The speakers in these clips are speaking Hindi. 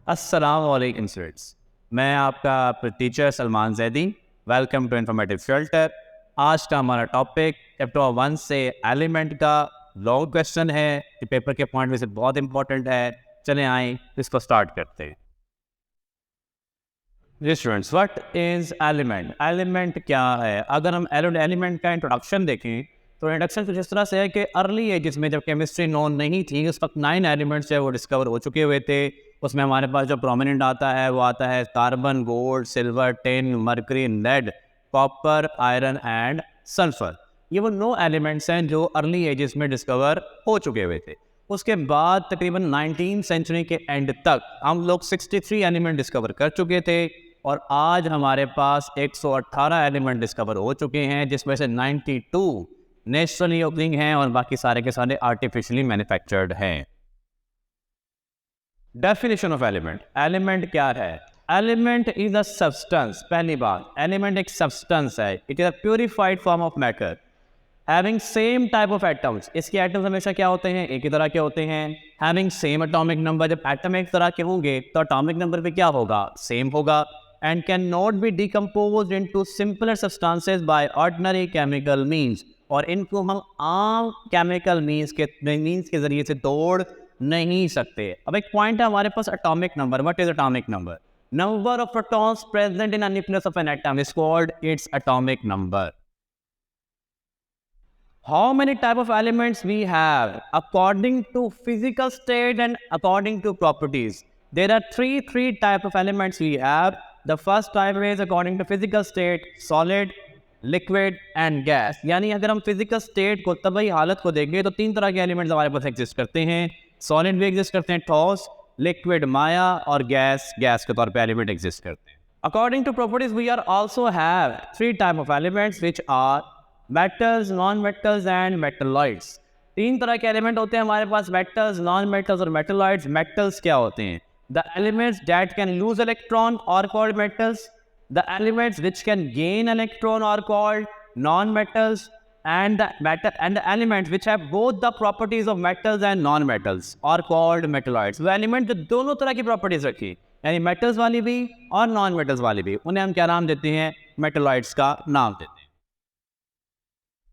अस्सलाम वालेकुम स्टूडेंट्स, मैं आपका teacher Salman Zaidi. Welcome to informative filter. आज का हमारा टॉपिक चैप्टर 1 से एलिमेंट का लॉन्ग क्वेश्चन है। ये पेपर के पॉइंट में से बहुत इंपॉर्टेंट है। चले आए इसको स्टार्ट करते हैं। जी students, what is element? Element क्या है? अगर हम एलिमेंट का इंट्रोडक्शन देखें तो इंट्रोडक्शन कुछ इस तरह से है कि अर्ली एजेस में जब केमिस्ट्री नॉन नहीं थी, उस वक्त 9 एलिमेंट्स है वो डिस्कवर हो चुके हुए थे। उसमें हमारे पास जो प्रोमिनेंट आता है वो आता है carbon, gold, silver, tin, mercury, lead, copper, iron and sulphur. ये वो 9 एलिमेंट्स हैं जो अर्ली एजेस में डिस्कवर हो चुके हुए थे। उसके बाद तकरीबन 19th सेंचुरी के एंड तक हम लोग 63 एलिमेंट डिस्कवर कर चुके थे और आज हमारे पास 118 एलिमेंट डिस्कवर हो चुके हैं, जिसमें से 92 नेचुरली ओकरिंग हैं और बाकी सारे के सारे आर्टिफिशियली मैन्युफैक्चर्ड हैं। Definition of element. एलिमेंट क्या है? Element is a substance. पहली बात, एलिमेंट एक सब्सटेंस है। It is a purified form of matter having same type of atoms. इसके एटम्स हमेशा क्या होते हैं? एक ही तरह के होते हैं। Having same atomic number. जब एटम एक तरह के होंगे तो एटॉमिक नंबर पे क्या होगा? सेम होगा। And can not be decomposed into simpler substances by ordinary chemical means. और इनको हम आम केमिकल मींस के जरिए से तोड़ नहीं सकते। अब एक पॉइंट है हमारे पास atomic number. What is atomic number? Number of protons present in a nucleus of an atom is called its atomic number. How many type of elements we have? According to physical state and according to properties, there are three type of elements we have. The first type is according to physical state, solid, liquid and gas. यानी अगर हम physical state को, तबाही हालत को देखें तो 3 तरह के elements हमारे पास exist करते हैं। Solid भी exist करते हैं, ठोस, liquid माया और गैस के तौर पे element exist करते हैं। According to properties, we are also have 3 type of elements which are metals, non metals and metalloids. 3 तरह के एलिमेंट होते हैं हमारे पास, मेटल्स, नॉन मेटल्स और मेटलॉइड्स। मेटल्स क्या होते हैं? The elements that can lose electron are called metals. The elements which can gain electron are called non metals. And the elements which have both the properties of metals and non metals are called metalloids. वो एलिमेंट जो दोनों तरह की प्रॉपर्टीज रखी, यानी मेटल्स वाली भी और नॉन मेटल्स वाली भी, उन्हें हम क्या नाम देते हैं? मेटलॉइड्स का नाम देते हैं।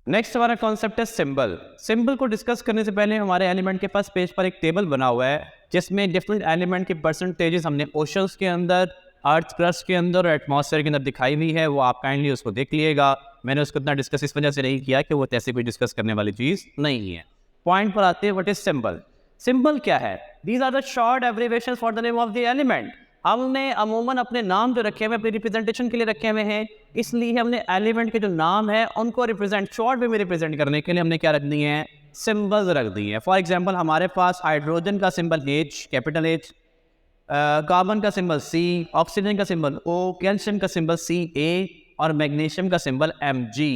नेक्स्ट हमारा कॉन्सेप्ट है सिंबल। सिंबल को डिस्कस करने से पहले हमारे एलिमेंट के पास पेज पर एक टेबल बना हुआ है जिसमें डिफरेंट एलिमेंट के परसेंटेजेस हमने ओशंस के अंदर, अर्थ क्रस्ट के अंदर और एटमॉस्फेयर के अंदर दिखाई हुई है। वो आप काइंडली उसको देख लीजिएगा। मैंने उसको इतना डिस्कस इस वजह से नहीं किया कि वो ऐसे कोई डिस्कस करने वाली चीज़ नहीं है। पॉइंट पर आते हैं, व्हाट इज सिंबल? सिंबल क्या है? These are the short abbreviation for the name of the element. हमने अमूमन अपने नाम जो रखे हुए अपने रिप्रेजेंटेशन के लिए रखे हुए हैं, इसलिए हमने एलिमेंट के जो नाम है उनको रिप्रेजेंट, शॉर्ट वे में रिप्रेजेंट करने के लिए हमने क्या रख दी है? सिंबल्स रख दी है। फॉर एग्जांपल हमारे पास हाइड्रोजन का symbol H, capital H, carbon का सिंबल C, ऑक्सीजन का सिंबल O, कैल्शियम का सिंबल Ca और मैग्नीशियम का सिंबल Mg।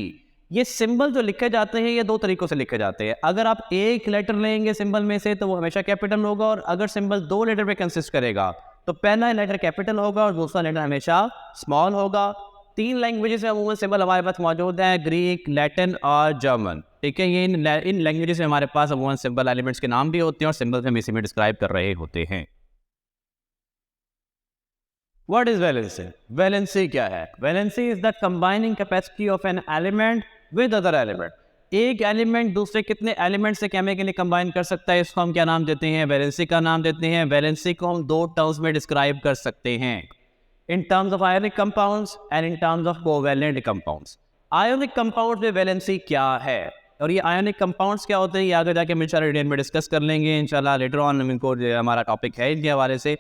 ये सिंबल जो लिखे जाते हैं ये 2 तरीकों से लिखे जाते हैं। अगर आप एक लेटर लेंगे सिंबल में से तो वो हमेशा कैपिटल होगा, और अगर सिंबल 2 लेटर पे कंसिस्ट करेगा तो पहला लेटर कैपिटल होगा और दूसरा लेटर हमेशा स्मॉल होगा। 3 लैंग्वेजेस में अमूमन सिंबल हमारे पास मौजूद है, ग्रीक, लैटिन और जर्मन। ठीक है, ये इन लैंग्वेजेस में हमारे पास अमूमन सिंबल एलिमेंट्स के नाम भी होते हैं और सिंबल्स हम इसी में डिस्क्राइब कर रहे होते हैं। What is valency? वैलेंसी क्या है? Valency is the combining capacity of N element with other element. एक एलिमेंट दूसरे कितने एलिमेंट से केमिकली कंबाइन कर सकता है, इसको हम क्या नाम देते हैं? वैलेंसी का नाम देते हैं। वैलेंसी को हम 2 टर्म्स में डिस्क्राइब कर सकते हैं, इन terms of ionic compounds and in terms of covalent compounds. Ionic compounds में वैलेंसी क्या है और ये आयोनिक कंपाउंड्स क्या होते हैं, ये आगे जाके हम इंशाल्लाह डिटेल में डिस्कस कर लेंगे इंशाल्लाह लेटर ऑन। इनको हमारा टॉपिक है इनके हवाले से।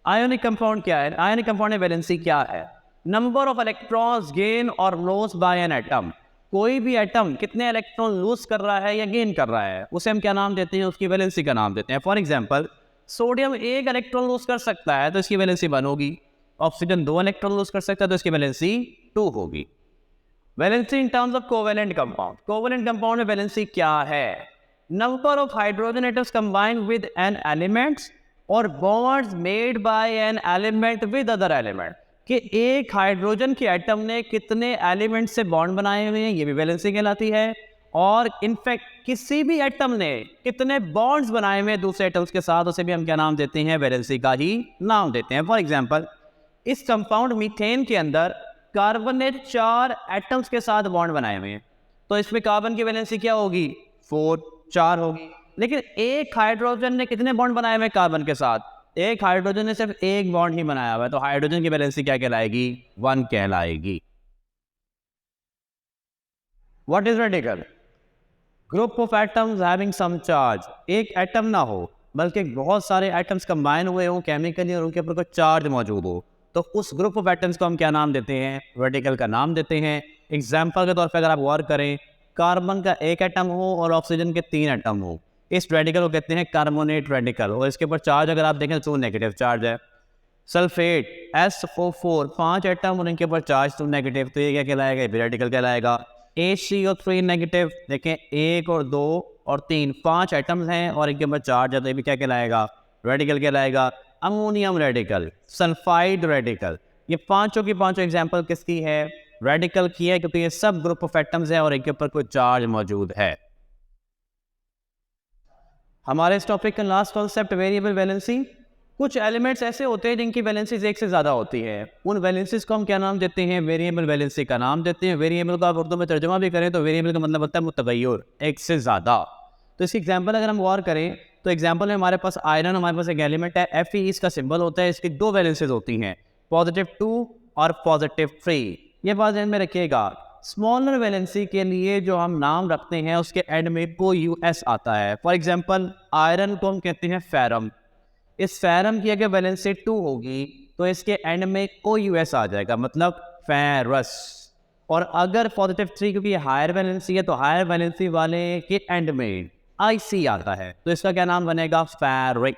आयोनिक कंपाउंड क्या है? आयोनिक कंपाउंड में वैलेंसी क्या है? नंबर ऑफ इलेक्ट्रॉन्स गेन और लॉस बाय एन एटम। कोई भी एटम कितने इलेक्ट्रॉन लूज कर रहा है या गेन कर रहा है, उसे हम क्या नाम देते हैं? उसकी वैलेंसी का नाम देते हैं। For example sodium 1 electron lose कर सकता है तो इसकी वैलेंसी 1 होगी। ऑक्सीजन 2 इलेक्ट्रॉन लूज कर सकता है तो इसकी वैलेंसी 2 होगी। Valency in terms of covalent compound. Covalent compound में वैलेंसी क्या है? Number of hydrogen atoms combined with an elements और bonds made by an element with other element. कि एक हाइड्रोजन के एटम ने कितने एलिमेंट से बॉन्ड बनाए हुए हैं, ये भी वैलेंसी कहलाती है। और इनफैक्ट किसी भी एटम ने कितने बॉन्ड्स बनाए हुए दूसरे एटम्स के साथ, उसे भी हम क्या नाम देते हैं, वैलेंसी का ही नाम देते हैं। फॉर एग्जांपल, इस कंपाउंड मीथेन के अंदर कार्बन ने 4 एटम्स के साथ बॉन्ड बनाए हुए हैं, तो इसमें कार्बन की वैलेंसी क्या होगी, 4 होगी। लेकिन एक हाइड्रोजन ने कितने बॉन्ड बनाए हुए कार्बन के साथ, एक हाइड्रोजन ने सिर्फ एक बॉन्ड ही बनाया हुआ है, तो हाइड्रोजन की वैलेंसी क्या कहलाएगी, 1 कहलाएगी। What is radical? Group of atoms having some charge. एक एटम ना हो बल्कि बहुत सारे एटम्स कंबाइन हुए हो केमिकली और उनके ऊपर कोई चार्ज मौजूद हो, तो उस ग्रुप ऑफ एटम्स को हम क्या नाम देते हैं, रेडिकल का नाम देते हैं। एग्जाम्पल के तौर पर अगर आप गौर करें, कार्बन का एक एटम हो और ऑक्सीजन के 3 एटम हो, इस रेडिकल को कहते हैं कार्बोनेट रेडिकल, और इसके ऊपर चार्ज अगर आप देखें तो नेगेटिव चार्ज है। सल्फेट SO4 5 एटम और इनके ऊपर चार्ज तो नेगेटिव, तो ये क्या कहलाएगा, रेडिकल कहलाएगा। HCO3 नेगेटिव, देखें 1 और 2 और 3 5 एटम्स हैं और इनके ऊपर चार्ज है, तो ये भी क्या कहलाएगा, रेडिकल कहलाएगा। अमोनियम रेडिकल, सल्फाइड रेडिकल, ये पांचों की पांचों एग्जांपल किसकी है, रेडिकल की है, क्योंकि ये सब ग्रुप ऑफ एटम्स है और इनके ऊपर कोई चार्ज मौजूद है। हमारे इस टॉपिक का लास्ट कॉन्सेप्ट वेरिएबल वैलेंसी। कुछ एलिमेंट्स ऐसे होते हैं जिनकी वैलेंसीज एक से ज़्यादा होती है, उन वैलेंसीज को हम क्या नाम देते हैं, वेरिएबल वैलेंसी का नाम देते हैं। वेरिएबल को आप उर्दू में तर्जुमा भी करें तो वेरिएबल का मतलब होता है मुतगय्यर, एक से ज़्यादा। तो इसकी एग्जांपल अगर हम गौर करें तो एग्जांपल में हमारे पास आयरन, हमारे पास एक एलिमेंट है Fe, इसका सिंबल होता है, इसकी 2 वैलेंसीज होती हैं, +2 और +3। ये बात ध्यान में रखिएगा। स्मॉलर वैलेंसी के लिए जो हम नाम रखते हैं उसके एंड में कोई US आता है। फॉर एग्जांपल, आयरन को हम कहते हैं फेरम, इस फेरम की अगर वैलेंसी 2 होगी तो इसके एंड में कोई US आ जाएगा, मतलब फेरस। और अगर +3, क्योंकि हायर वैलेंसी है, तो हायर वैलेंसी वाले के एंड में IC आता है, तो इसका क्या नाम बनेगा, फेरिक,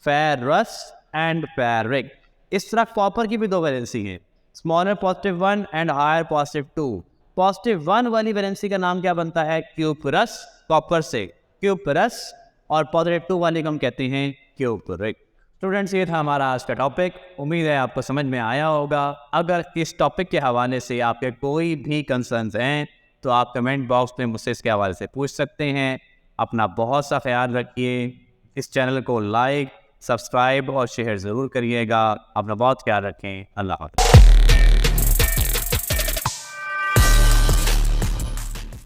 फेरस एंड फेरिक। इस तरह कॉपर की भी 2 वैलेंसी है, स्मॉलर +1 एंड हायर +2। +1 वाली वैलेंसी का नाम क्या बनता है, क्यूपरस, कॉपर से क्यूपरस, और +2 वाली को हम कहते हैं क्यूपरिक। स्टूडेंट्स, ये था हमारा आज का टॉपिक, उम्मीद है आपको समझ में आया होगा। अगर इस टॉपिक के हवाले से आपके कोई भी कंसर्न्स हैं तो आप कमेंट बॉक्स में मुझसे इसके हवाले से पूछ सकते हैं। अपना बहुत सा ख्याल रखिए, इस चैनल को लाइक, सब्सक्राइब और शेयर ज़रूर करिएगा। अपना बहुत ख्याल रखें। अल्लाह हाफ़िज़।